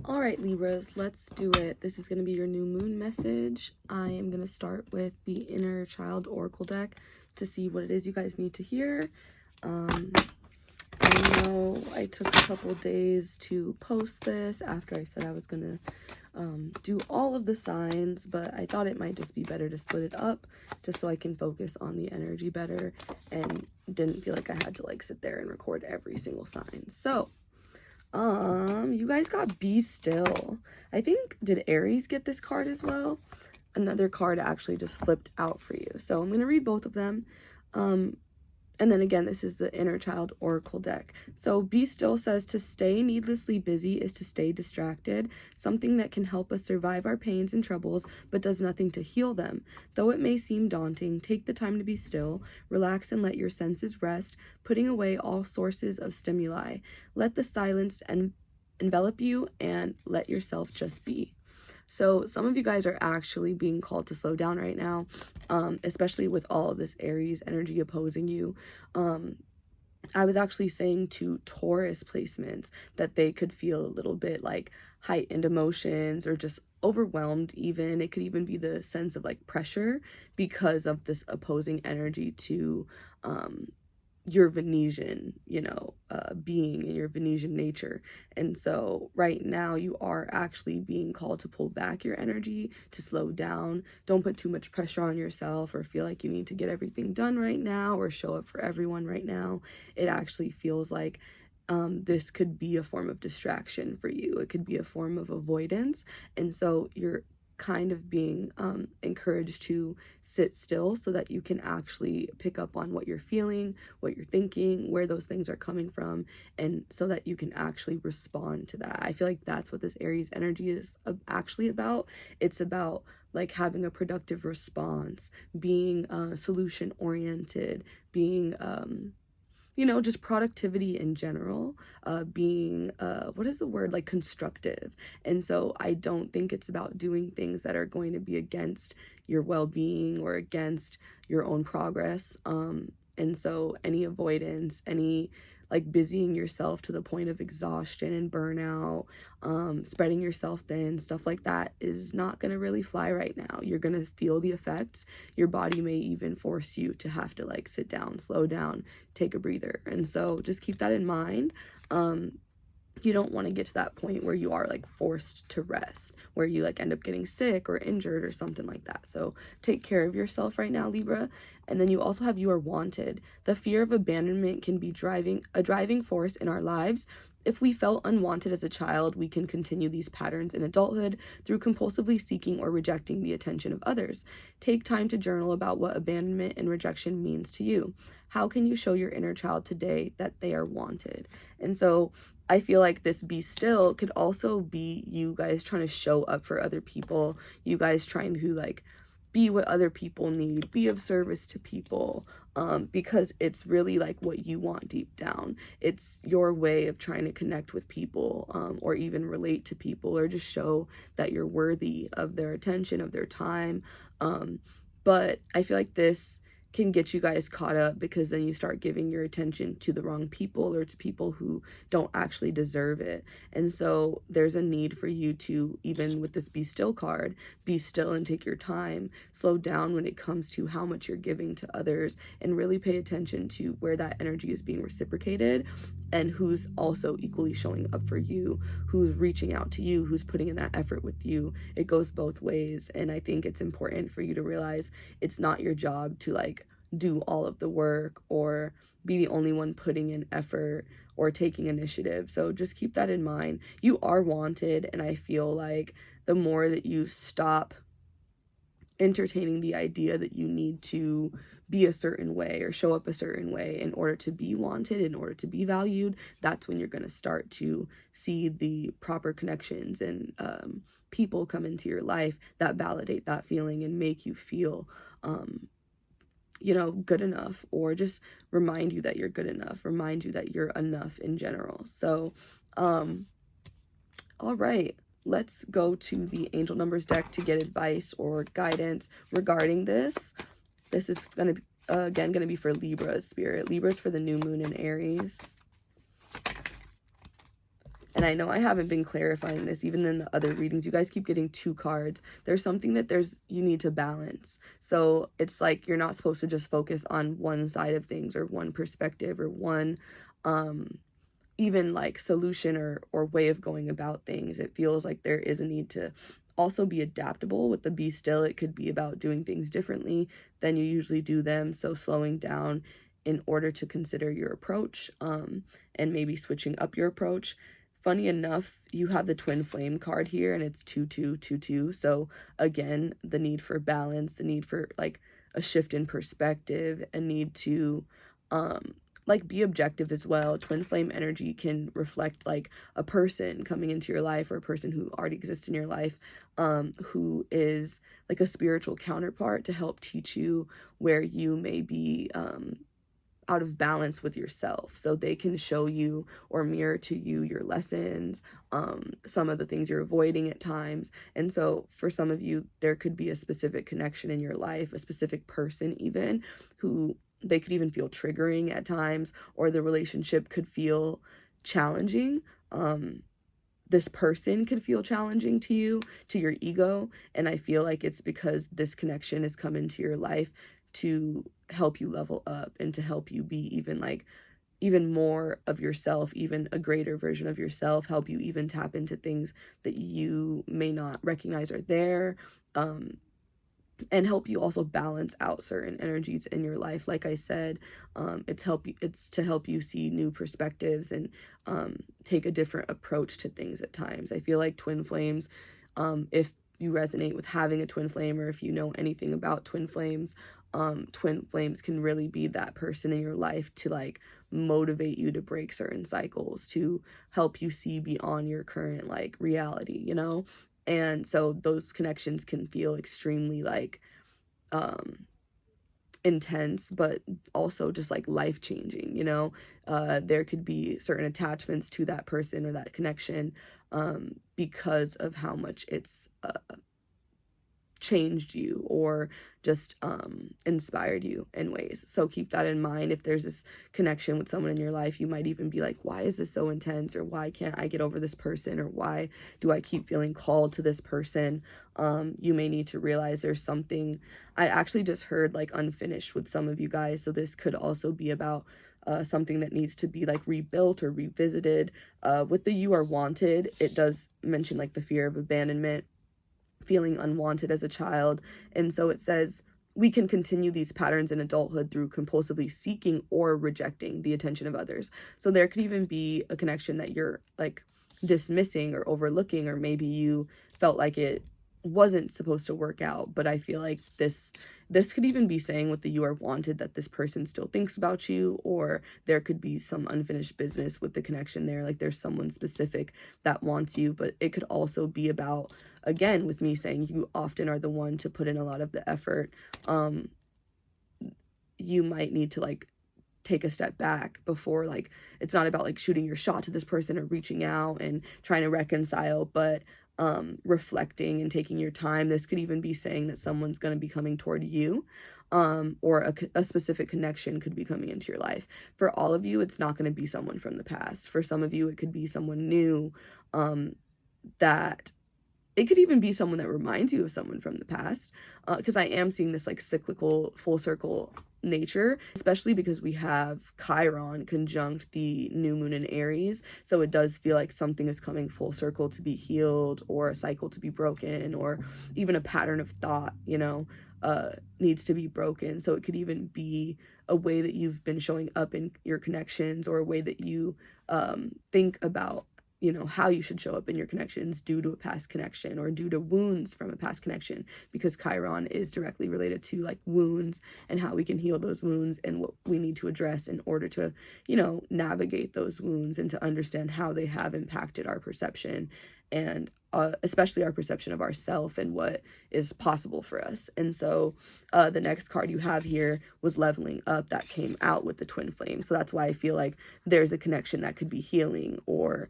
All right, Libras, let's do it. This is going to be your new moon message. I am going to start with the Inner Child Oracle deck to see what it is you guys need to hear. I know I took a couple days to post this after I said I was going to do all of the signs, but I thought it might just be better to split it up just so I can focus on the energy better and didn't feel like I had to like sit there and record every single sign. So, you guys got Be Still. I think, did Aries get this card as well? Another card actually just flipped out for you. So I'm going to read both of them. And then again, this is the Inner Child Oracle deck. So Be Still says to stay needlessly busy is to stay distracted, something that can help us survive our pains and troubles, but does nothing to heal them. Though it may seem daunting, take the time to be still, relax and let your senses rest, putting away all sources of stimuli. Let the silence envelop you and let yourself just be. So some of you guys are actually being called to slow down right now, especially with all of this Aries energy opposing you. I was actually saying to Taurus placements that they could feel a little bit like heightened emotions or just overwhelmed even. It could even be the sense of like pressure because of this opposing energy to your Venetian, being and your Venetian nature. And so right now you are actually being called to pull back your energy, to slow down. Don't put too much pressure on yourself or feel like you need to get everything done right now or show up for everyone right now. It actually feels like this could be a form of distraction for you. It could be a form of avoidance. And so you're kind of being encouraged to sit still so that you can actually pick up on what you're feeling, what you're thinking, where those things are coming from, and so that you can actually respond to that. I feel like that's what this Aries energy is actually about. It's about like having a productive response, being solution oriented, being just productivity in general, being, what is the word, like constructive. And so I don't think it's about doing things that are going to be against your well-being or against your own progress. And so any avoidance, any like busying yourself to the point of exhaustion and burnout, spreading yourself thin, stuff like that is not going to really fly right now. You're going to feel the effects. Your body may even force you to have to like sit down, slow down, take a breather. And so just keep that in mind. You don't want to get to that point where you are like forced to rest, where you like end up getting sick or injured or something like that. So take care of yourself right now, Libra. And then you also have You Are Wanted. The fear of abandonment can be a driving force in our lives. If we felt unwanted as a child, we can continue these patterns in adulthood through compulsively seeking or rejecting the attention of others. Take time to journal about what abandonment and rejection means to you. How can you show your inner child today that they are wanted? And so I feel like this Be Still could also be you guys trying to show up for other people, you guys trying to like be what other people need, be of service to people, because it's really like what you want deep down. It's your way of trying to connect with people, or even relate to people, or just show that you're worthy of their attention, of their time. But I feel like this can get you guys caught up because then you start giving your attention to the wrong people or to people who don't actually deserve it. And so there's a need for you to, even with this Be Still card, be still and take your time, slow down when it comes to how much you're giving to others, and really pay attention to where that energy is being reciprocated and who's also equally showing up for you, who's reaching out to you, who's putting in that effort with you. It goes both ways. And I think it's important for you to realize it's not your job to like do all of the work or be the only one putting in effort or taking initiative. So just keep that in mind. You are wanted, and I feel like the more that you stop entertaining the idea that you need to be a certain way or show up a certain way in order to be wanted, in order to be valued, that's when you're going to start to see the proper connections and people come into your life that validate that feeling and make you feel good enough, or just remind you that you're good enough, remind you that you're enough in general. So all right, let's go to the angel numbers deck to get advice or guidance regarding this. This is going to again going to be for Libra spirit. Libra's for the new moon in Aries. And I know I haven't been clarifying this even in the other readings. You guys keep getting 2 cards. There's something that you need to balance. So it's like you're not supposed to just focus on one side of things or one perspective or one even like solution or way of going about things. It feels like there is a need to also be adaptable. With the be still, it could be about doing things differently than you usually do them, so slowing down in order to consider your approach, and maybe switching up your approach. Funny enough, you have the twin flame card here, and it's 2-2-2-2. So again, the need for balance, the need for like a shift in perspective, a need to like be objective as well. Twin flame energy can reflect like a person coming into your life, or a person who already exists in your life, who is like a spiritual counterpart to help teach you where you may be out of balance with yourself. So they can show you or mirror to you your lessons, some of the things you're avoiding at times. And so for some of you, there could be a specific connection in your life, a specific person even, who they could even feel triggering at times, or the relationship could feel challenging. This person could feel challenging to you, to your ego. And I feel like it's because this connection has come into your life to help you level up and to help you be even more of yourself, even a greater version of yourself, help you even tap into things that you may not recognize are there, and help you also balance out certain energies in your life. Like I said, it's to help you see new perspectives and take a different approach to things at times. I feel like twin flames, if you resonate with having a twin flame, or if you know anything about twin flames can really be that person in your life to like motivate you to break certain cycles, to help you see beyond your current like reality, you know? And so those connections can feel extremely like intense, but also just like life changing, you know? There could be certain attachments to that person or that connection because of how much it's changed you or just inspired you in ways. So keep that in mind. If there's this connection with someone in your life, you might even be like, why is this so intense? Or why can't I get over this person? Or why do I keep feeling called to this person? You may need to realize there's something. I actually just heard like unfinished with some of you guys. So this could also be about something that needs to be like rebuilt or revisited. With the you are wanted, it does mention like the fear of abandonment, feeling unwanted as a child. And so it says, we can continue these patterns in adulthood through compulsively seeking or rejecting the attention of others. So there could even be a connection that you're like dismissing or overlooking, or maybe you felt like it wasn't supposed to work out. But I feel like this could even be saying with the you are wanted that this person still thinks about you, or there could be some unfinished business with the connection there, like there's someone specific that wants you. But it could also be about, again, with me saying you often are the one to put in a lot of the effort, you might need to like take a step back before, like, it's not about like shooting your shot to this person or reaching out and trying to reconcile, but reflecting and taking your time. This could even be saying that someone's going to be coming toward you, or a specific connection could be coming into your life. For all of you, it's not going to be someone from the past. For some of you, it could be someone new, that it could even be someone that reminds you of someone from the past, because I am seeing this like cyclical full circle nature, especially because we have Chiron conjunct the new moon in Aries. So it does feel like something is coming full circle to be healed, or a cycle to be broken, or even a pattern of thought, you know, needs to be broken. So it could even be a way that you've been showing up in your connections, or a way that you think about, you know, how you should show up in your connections due to a past connection, or due to wounds from a past connection, because Chiron is directly related to like wounds and how we can heal those wounds and what we need to address in order to, you know, navigate those wounds and to understand how they have impacted our perception, and especially our perception of ourself and what is possible for us. And so the next card you have here was leveling up, that came out with the twin flame. So that's why I feel like there's a connection that could be healing, or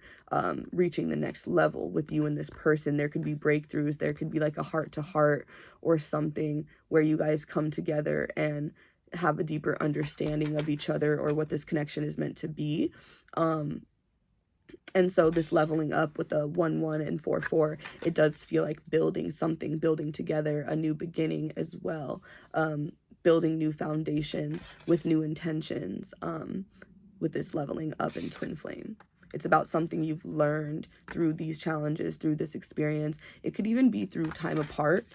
reaching the next level with you and this person. There could be breakthroughs. There could be like a heart to heart or something where you guys come together and have a deeper understanding of each other, or what this connection is meant to be. And so this leveling up with the 1-1 and 4-4, it does feel like building something, building together a new beginning as well, building new foundations with new intentions, with this leveling up in twin flame. It's about something you've learned through these challenges, through this experience. It could even be through time apart,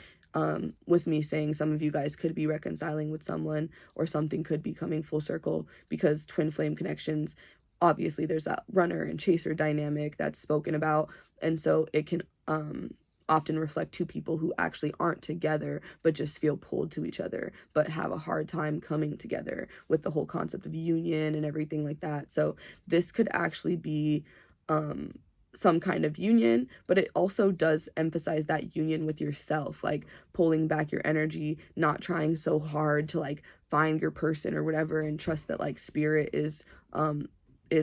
with me saying some of you guys could be reconciling with someone, or something could be coming full circle, because twin flame connections, obviously there's that runner and chaser dynamic that's spoken about, and so it can often reflect two people who actually aren't together but just feel pulled to each other, but have a hard time coming together with the whole concept of union and everything like that. So this could actually be some kind of union, but it also does emphasize that union with yourself, like pulling back your energy, not trying so hard to like find your person or whatever, and trust that like spirit is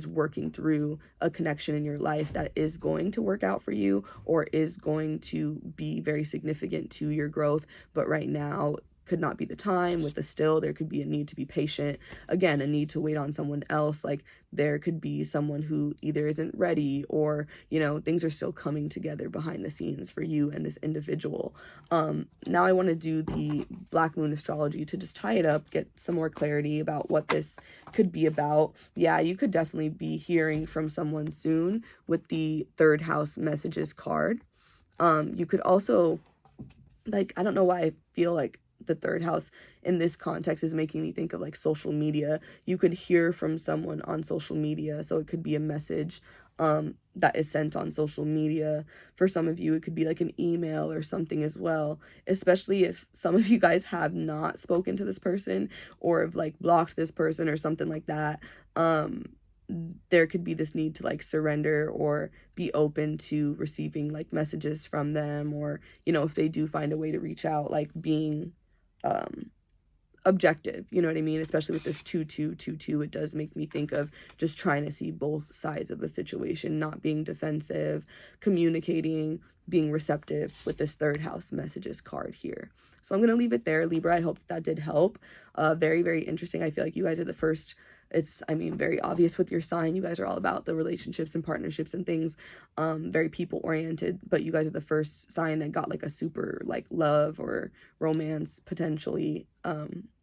working through a connection in your life that is going to work out for you, or is going to be very significant to your growth. But right now could not be the time. With the still, there could be a need to be patient, again a need to wait on someone else. Like there could be someone who either isn't ready, or things are still coming together behind the scenes for you and this individual. Now I want to do the black moon astrology to just tie it up, get some more clarity about what this could be about. Yeah, you could definitely be hearing from someone soon with the third house messages card. You could also, like, I don't know why I feel like the third house in this context is making me think of like social media. You could hear from someone on social media, so it could be a message that is sent on social media. For some of you, it could be like an email or something as well, especially if some of you guys have not spoken to this person, or have like blocked this person or something like that. There could be this need to like surrender, or be open to receiving like messages from them, or if they do find a way to reach out, like being objective, you know what I mean? Especially with this 2-2-2-2, it does make me think of just trying to see both sides of a situation, not being defensive, communicating, being receptive with this third house messages card here. So I'm going to leave it there, Libra. I hope that did help. Very, very interesting. I feel like you guys are the first. It's, I mean, very obvious with your sign. You guys are all about the relationships and partnerships and things, very people oriented, but you guys are the first sign that got like a super like love or romance potentially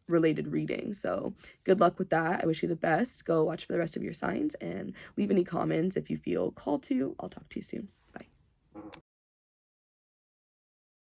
related reading. So good luck with that. I wish you the best. Go watch for the rest of your signs and leave any comments if you feel called to. I'll talk to you soon.